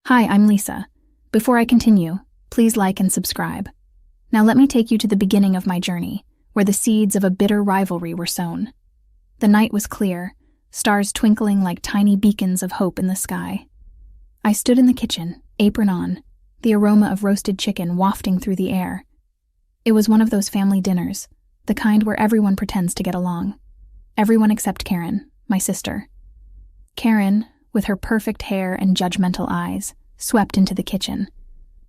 Hi, I'm Lisa. Before I continue, please like and subscribe. Now let me take you to the beginning of my journey, where the seeds of a bitter rivalry were sown. The night was clear, stars twinkling like tiny beacons of hope in the sky. I stood in the kitchen, apron on, the aroma of roasted chicken wafting through the air. It was one of those family dinners, the kind where everyone pretends to get along. Everyone except Karen, my sister. Karen, with her perfect hair and judgmental eyes, swept into the kitchen.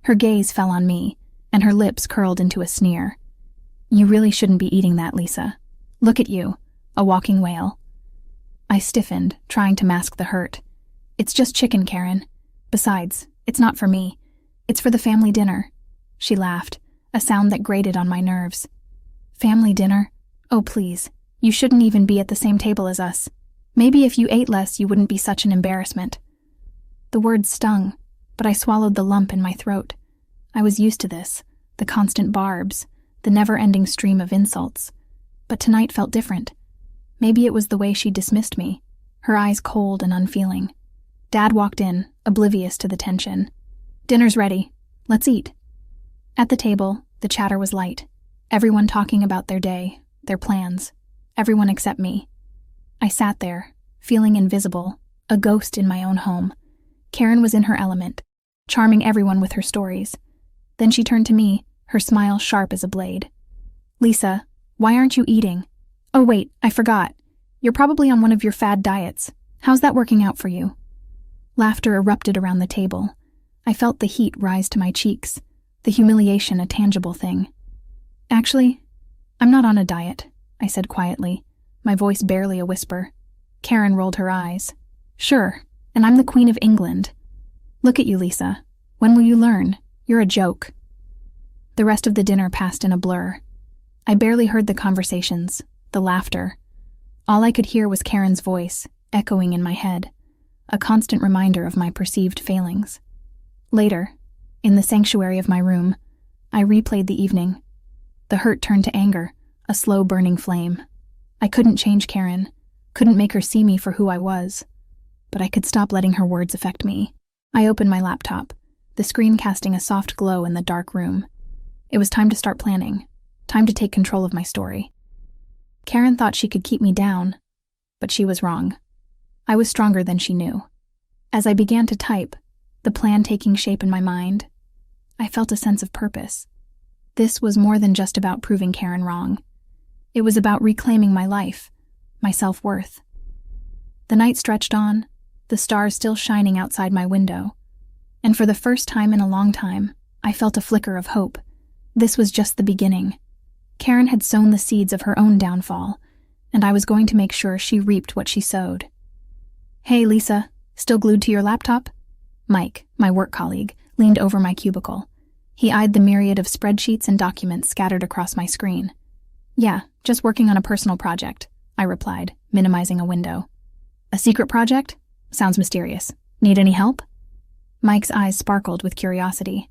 Her gaze fell on me, and her lips curled into a sneer. "You really shouldn't be eating that, Lisa. Look at you, a walking whale." I stiffened, trying to mask the hurt. "It's just chicken, Karen. Besides, it's not for me. It's for the family dinner." She laughed, a sound that grated on my nerves. "Family dinner? Oh, please. You shouldn't even be at the same table as us. Maybe if you ate less, you wouldn't be such an embarrassment." The words stung, but I swallowed the lump in my throat. I was used to this, the constant barbs, the never-ending stream of insults. But tonight felt different. Maybe it was the way she dismissed me, her eyes cold and unfeeling. Dad walked in, oblivious to the tension. "Dinner's ready. Let's eat." At the table, the chatter was light. Everyone talking about their day, their plans. Everyone except me. I sat there, feeling invisible, a ghost in my own home. Karen was in her element, charming everyone with her stories. Then she turned to me, her smile sharp as a blade. "Lisa, why aren't you eating? Oh wait, I forgot. You're probably on one of your fad diets. How's that working out for you?" Laughter erupted around the table. I felt the heat rise to my cheeks, the humiliation a tangible thing. "Actually, I'm not on a diet," I said quietly, my voice barely a whisper. Karen rolled her eyes. "Sure, and I'm the Queen of England. Look at you, Lisa. When will you learn? You're a joke." The rest of the dinner passed in a blur. I barely heard the conversations, the laughter. All I could hear was Karen's voice, echoing in my head, a constant reminder of my perceived failings. Later, in the sanctuary of my room, I replayed the evening. The hurt turned to anger, a slow burning flame. I couldn't change Karen, couldn't make her see me for who I was, but I could stop letting her words affect me. I opened my laptop, the screen casting a soft glow in the dark room. It was time to start planning, time to take control of my story. Karen thought she could keep me down, but she was wrong. I was stronger than she knew. As I began to type, the plan taking shape in my mind, I felt a sense of purpose. This was more than just about proving Karen wrong. It was about reclaiming my life, my self-worth. The night stretched on, the stars still shining outside my window. And for the first time in a long time, I felt a flicker of hope. This was just the beginning. Karen had sown the seeds of her own downfall, and I was going to make sure she reaped what she sowed. "Hey, Lisa, still glued to your laptop?" Mike, my work colleague, leaned over my cubicle. He eyed the myriad of spreadsheets and documents scattered across my screen. "Yeah, just working on a personal project," I replied, minimizing a window. "A secret project? Sounds mysterious. Need any help?" Mike's eyes sparkled with curiosity.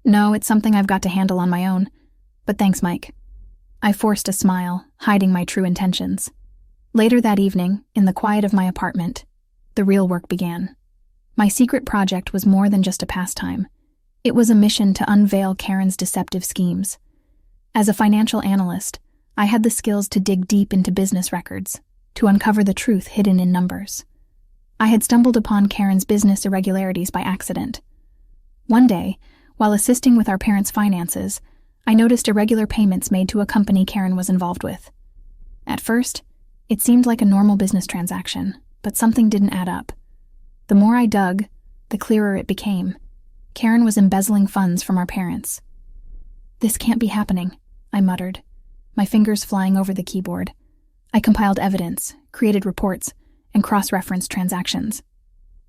"No, it's something I've got to handle on my own. But thanks, Mike." I forced a smile, hiding my true intentions. Later that evening, in the quiet of my apartment, the real work began. My secret project was more than just a pastime. It was a mission to unveil Karen's deceptive schemes. As a financial analyst, I had the skills to dig deep into business records, to uncover the truth hidden in numbers. I had stumbled upon Karen's business irregularities by accident. One day, while assisting with our parents' finances, I noticed irregular payments made to a company Karen was involved with. At first, it seemed like a normal business transaction, but something didn't add up. The more I dug, the clearer it became. Karen was embezzling funds from our parents. "This can't be happening," I muttered, my fingers flying over the keyboard. I compiled evidence, created reports, and cross-referenced transactions.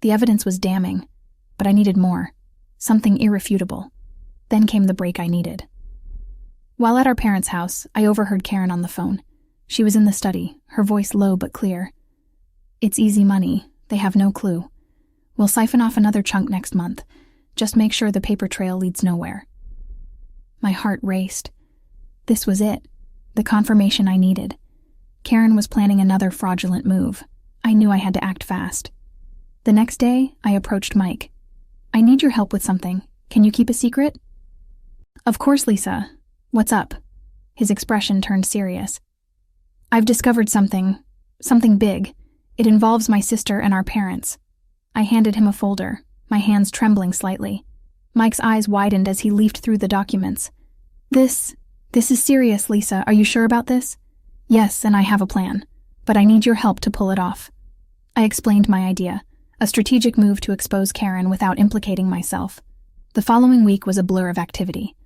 The evidence was damning, but I needed more, something irrefutable. Then came the break I needed. While at our parents' house, I overheard Karen on the phone. She was in the study, her voice low but clear. "It's easy money. They have no clue. We'll siphon off another chunk next month. Just make sure the paper trail leads nowhere." My heart raced. This was it, the confirmation I needed. Karen was planning another fraudulent move. I knew I had to act fast. The next day, I approached Mike. I need your help with something. Can you keep a secret? Of course, Lisa. What's up? His expression turned serious. I've discovered something big. It involves my sister and our parents. I handed him a folder, my hands trembling slightly. Mike's eyes widened as he leafed through the documents. This is serious, Lisa. Are you sure about this? Yes, and I have a plan, but I need your help to pull it off. I explained my idea, a strategic move to expose Karen without implicating myself. The following week was a blur of activity.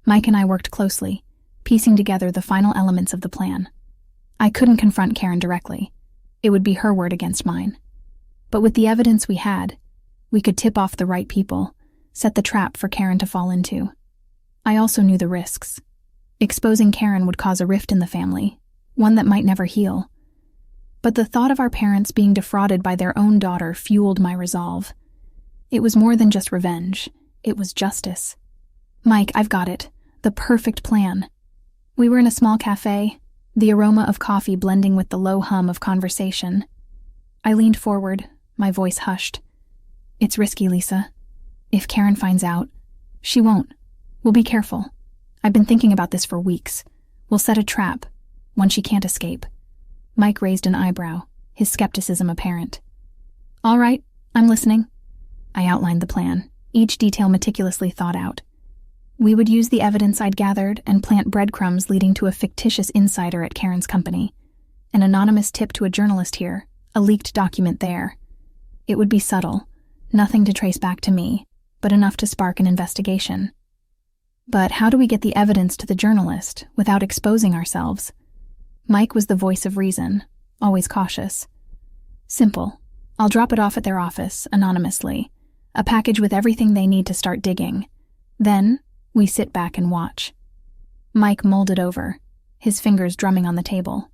Mike and I worked closely, piecing together the final elements of the plan. I couldn't confront Karen directly. It would be her word against mine. But with the evidence we had, we could tip off the right people, set the trap for Karen to fall into. I also knew the risks. Exposing Karen would cause a rift in the family, one that might never heal. But the thought of our parents being defrauded by their own daughter fueled my resolve. It was more than just revenge. It was justice. Mike, I've got it. The perfect plan. We were in a small cafe, the aroma of coffee blending with the low hum of conversation. I leaned forward, my voice hushed. It's risky, Lisa. If Karen finds out, she won't. We'll be careful. I've been thinking about this for weeks. We'll set a trap, one she can't escape. Mike raised an eyebrow, his skepticism apparent. All right, I'm listening. I outlined the plan, each detail meticulously thought out. We would use the evidence I'd gathered and plant breadcrumbs leading to a fictitious insider at Karen's company. An anonymous tip to a journalist here, a leaked document there. It would be subtle, nothing to trace back to me, but enough to spark an investigation. But how do we get the evidence to the journalist without exposing ourselves? Mike was the voice of reason, always cautious. Simple. I'll drop it off at their office, anonymously. A package with everything they need to start digging. Then, we sit back and watch. Mike mulled it over, his fingers drumming on the table.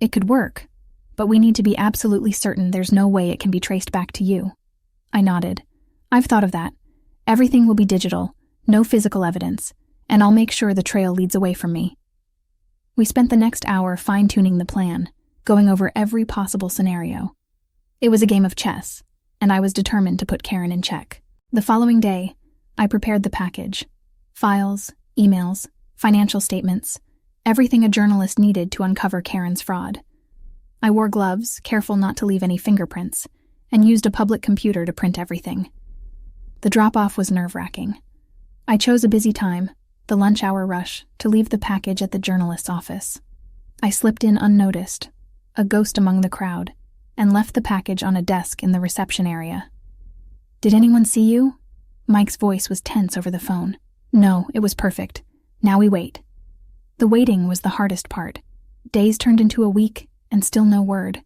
It could work, but we need to be absolutely certain there's no way it can be traced back to you. I nodded. I've thought of that. Everything will be digital, no physical evidence, and I'll make sure the trail leads away from me. We spent the next hour fine-tuning the plan, going over every possible scenario. It was a game of chess, and I was determined to put Karen in check. The following day, I prepared the package. Files, emails, financial statements, everything a journalist needed to uncover Karen's fraud. I wore gloves, careful not to leave any fingerprints, and used a public computer to print everything. The drop-off was nerve-wracking. I chose a busy time, the lunch hour rush, to leave the package at the journalist's office. I slipped in unnoticed, a ghost among the crowd, and left the package on a desk in the reception area. Did anyone see you? Mike's voice was tense over the phone. No, it was perfect. Now we wait. The waiting was the hardest part. Days turned into a week, and still no word.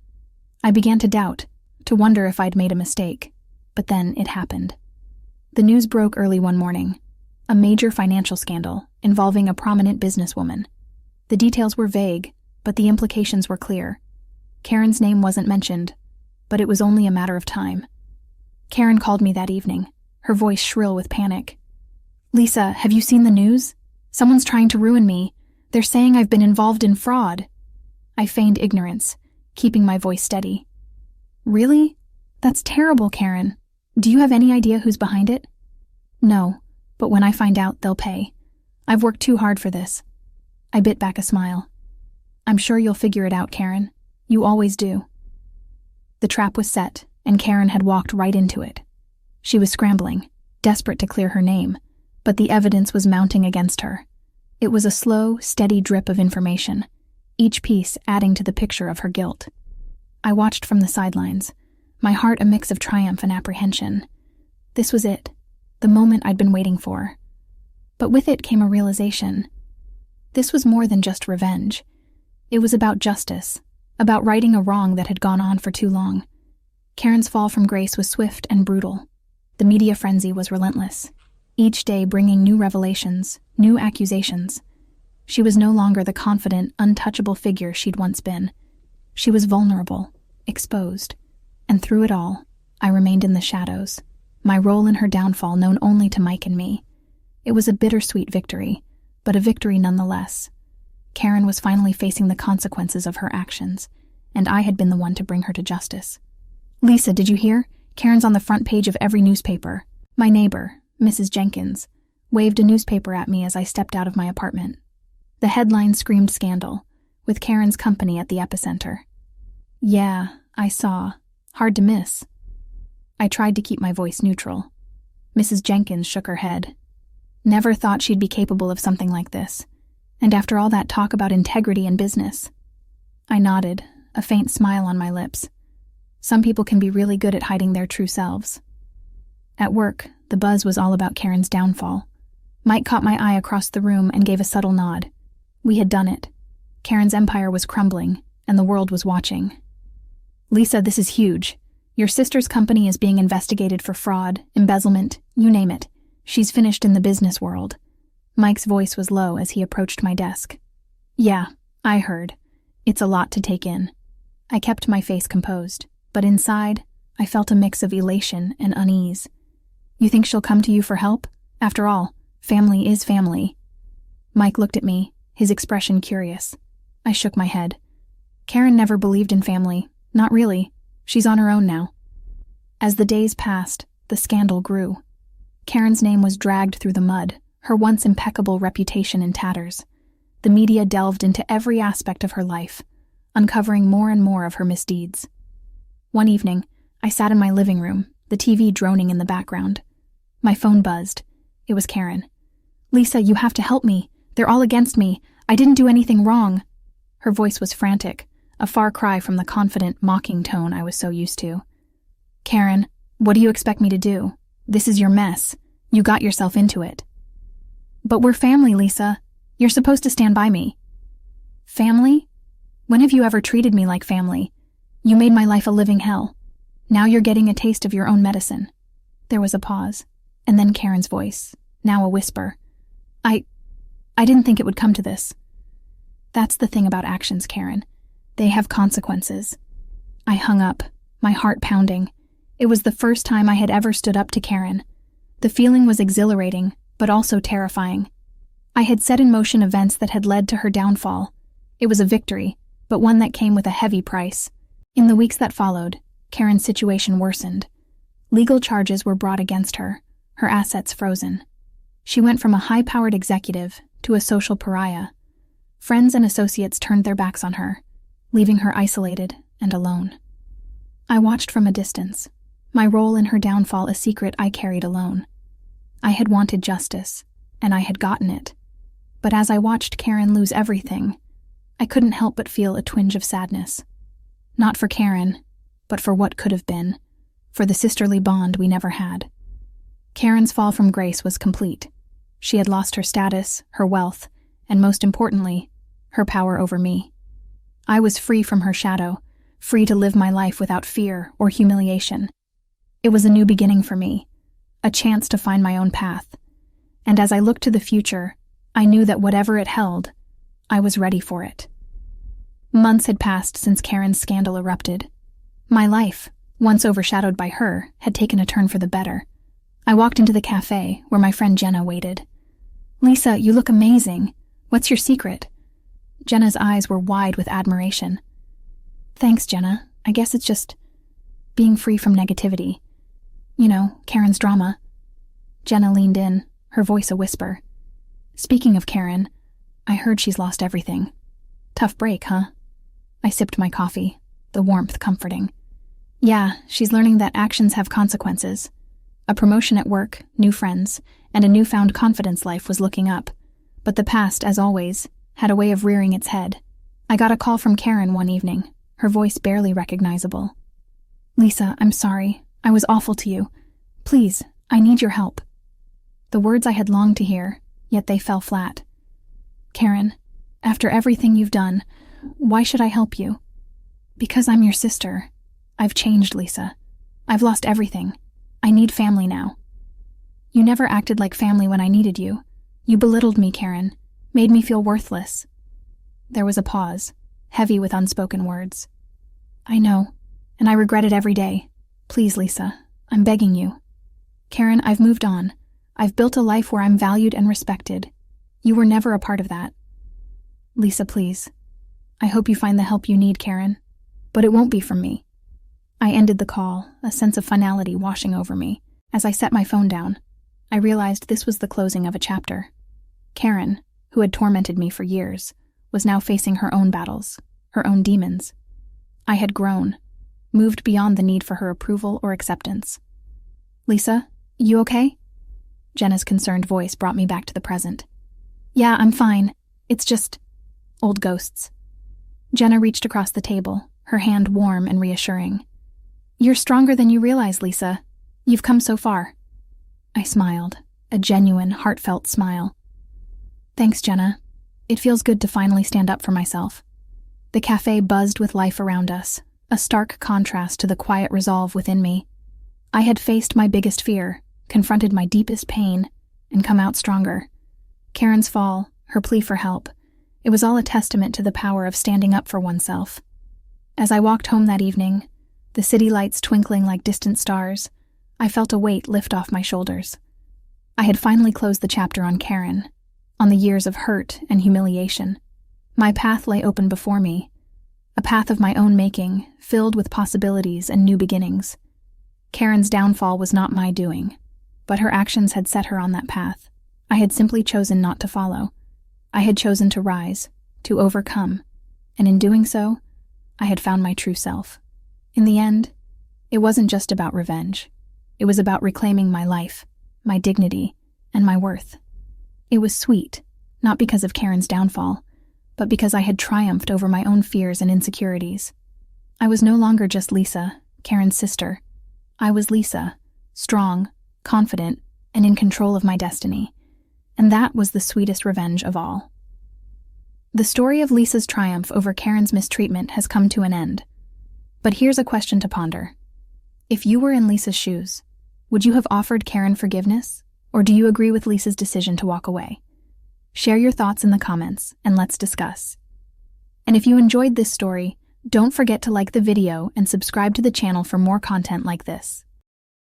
I began to doubt, to wonder if I'd made a mistake. But then it happened. The news broke early one morning. A major financial scandal involving a prominent businesswoman. The details were vague, but the implications were clear. Karen's name wasn't mentioned, but it was only a matter of time. Karen called me that evening, her voice shrill with panic. Lisa, have you seen the news? Someone's trying to ruin me. They're saying I've been involved in fraud. I feigned ignorance, keeping my voice steady. Really? That's terrible, Karen. Do you have any idea who's behind it? No, but when I find out, they'll pay. I've worked too hard for this. I bit back a smile. I'm sure you'll figure it out, Karen. You always do. The trap was set, and Karen had walked right into it. She was scrambling, desperate to clear her name, but the evidence was mounting against her. It was a slow, steady drip of information, each piece adding to the picture of her guilt. I watched from the sidelines, my heart a mix of triumph and apprehension. This was it, the moment I'd been waiting for. But with it came a realization. This was more than just revenge. It was about justice, about righting a wrong that had gone on for too long. Karen's fall from grace was swift and brutal. The media frenzy was relentless, each day bringing new revelations, new accusations. She was no longer the confident, untouchable figure she'd once been. She was vulnerable, exposed, and through it all, I remained in the shadows, my role in her downfall known only to Mike and me. It was a bittersweet victory, but a victory nonetheless. Karen was finally facing the consequences of her actions, and I had been the one to bring her to justice. Lisa, did you hear? Karen's on the front page of every newspaper. My neighbor, Mrs. Jenkins, waved a newspaper at me as I stepped out of my apartment. The headline screamed scandal, with Karen's company at the epicenter. Yeah, I saw. Hard to miss. I tried to keep my voice neutral. Mrs. Jenkins shook her head. Never thought she'd be capable of something like this. And after all that talk about integrity in business. I nodded, a faint smile on my lips. Some people can be really good at hiding their true selves. At work, the buzz was all about Karen's downfall. Mike caught my eye across the room and gave a subtle nod. We had done it. Karen's empire was crumbling, and the world was watching. Lisa, this is huge. Your sister's company is being investigated for fraud, embezzlement, you name it. She's finished in the business world. Mike's voice was low as he approached my desk. Yeah, I heard. It's a lot to take in. I kept my face composed, but inside, I felt a mix of elation and unease. You think she'll come to you for help? After all, family is family. Mike looked at me, his expression curious. I shook my head. Karen never believed in family. Not really. She's on her own now. As the days passed, the scandal grew. Karen's name was dragged through the mud, her once impeccable reputation in tatters. The media delved into every aspect of her life, uncovering more and more of her misdeeds. One evening, I sat in my living room, the TV droning in the background. My phone buzzed. It was Karen. Lisa, you have to help me. They're all against me. I didn't do anything wrong. Her voice was frantic, a far cry from the confident, mocking tone I was so used to. Karen, what do you expect me to do? This is your mess. You got yourself into it. But we're family, Lisa. You're supposed to stand by me. Family? When have you ever treated me like family? You made my life a living hell. Now you're getting a taste of your own medicine. There was a pause, and then Karen's voice, now a whisper. I didn't think it would come to this. That's the thing about actions, Karen. They have consequences. I hung up, my heart pounding. It was the first time I had ever stood up to Karen. The feeling was exhilarating, but also terrifying. I had set in motion events that had led to her downfall. It was a victory, but one that came with a heavy price. In the weeks that followed, Karen's situation worsened. Legal charges were brought against her, her assets frozen. She went from a high-powered executive to a social pariah. Friends and associates turned their backs on her, leaving her isolated and alone. I watched from a distance, my role in her downfall a secret I carried alone. I had wanted justice, and I had gotten it. But as I watched Karen lose everything, I couldn't help but feel a twinge of sadness. Not for Karen, but for what could have been, for the sisterly bond we never had. Karen's fall from grace was complete. She had lost her status, her wealth, and most importantly, her power over me. I was free from her shadow, free to live my life without fear or humiliation. It was a new beginning for me, a chance to find my own path. And as I looked to the future, I knew that whatever it held, I was ready for it. Months had passed since Karen's scandal erupted. My life, once overshadowed by her, had taken a turn for the better. I walked into the cafe where my friend Jenna waited. Lisa, you look amazing. What's your secret? Jenna's eyes were wide with admiration. Thanks, Jenna. I guess it's just being free from negativity. You know, Karen's drama. Jenna leaned in, her voice a whisper. Speaking of Karen, I heard she's lost everything. Tough break, huh? I sipped my coffee, the warmth comforting. Yeah, she's learning that actions have consequences. A promotion at work, new friends, and a newfound confidence life was looking up. But the past, as always, had a way of rearing its head. I got a call from Karen one evening, her voice barely recognizable. Lisa, I'm sorry. I was awful to you. Please, I need your help. The words I had longed to hear, yet they fell flat. Karen, after everything you've done, why should I help you? Because I'm your sister. I've changed, Lisa. I've lost everything. I need family now. You never acted like family when I needed you. You belittled me, Karen, made me feel worthless. There was a pause, heavy with unspoken words. I know, and I regret it every day. Please, Lisa, I'm begging you. Karen, I've moved on. I've built a life where I'm valued and respected. You were never a part of that. Lisa, please. I hope you find the help you need, Karen. But it won't be from me. I ended the call, a sense of finality washing over me. As I set my phone down, I realized this was the closing of a chapter. Karen, who had tormented me for years, was now facing her own battles, her own demons. I had grown, moved beyond the need for her approval or acceptance. "Lisa, you okay?" Jenna's concerned voice brought me back to the present. "Yeah, I'm fine. It's just old ghosts." Jenna reached across the table, her hand warm and reassuring. "You're stronger than you realize, Lisa. You've come so far." I smiled, a genuine, heartfelt smile. "Thanks, Jenna. It feels good to finally stand up for myself." The cafe buzzed with life around us, a stark contrast to the quiet resolve within me. I had faced my biggest fear, confronted my deepest pain, and come out stronger. Karen's fall, her plea for help, it was all a testament to the power of standing up for oneself. As I walked home that evening, the city lights twinkling like distant stars, I felt a weight lift off my shoulders. I had finally closed the chapter on Karen, on the years of hurt and humiliation. My path lay open before me, a path of my own making, filled with possibilities and new beginnings. Karen's downfall was not my doing, but her actions had set her on that path. I had simply chosen not to follow. I had chosen to rise, to overcome, and in doing so, I had found my true self. In the end, it wasn't just about revenge. It was about reclaiming my life, my dignity, and my worth. It was sweet, not because of Karen's downfall, but because I had triumphed over my own fears and insecurities. I was no longer just Lisa, Karen's sister. I was Lisa, strong, confident, and in control of my destiny. And that was the sweetest revenge of all. The story of Lisa's triumph over Karen's mistreatment has come to an end. But here's a question to ponder. If you were in Lisa's shoes, would you have offered Karen forgiveness, or do you agree with Lisa's decision to walk away? Share your thoughts in the comments, and let's discuss. And if you enjoyed this story, don't forget to like the video and subscribe to the channel for more content like this.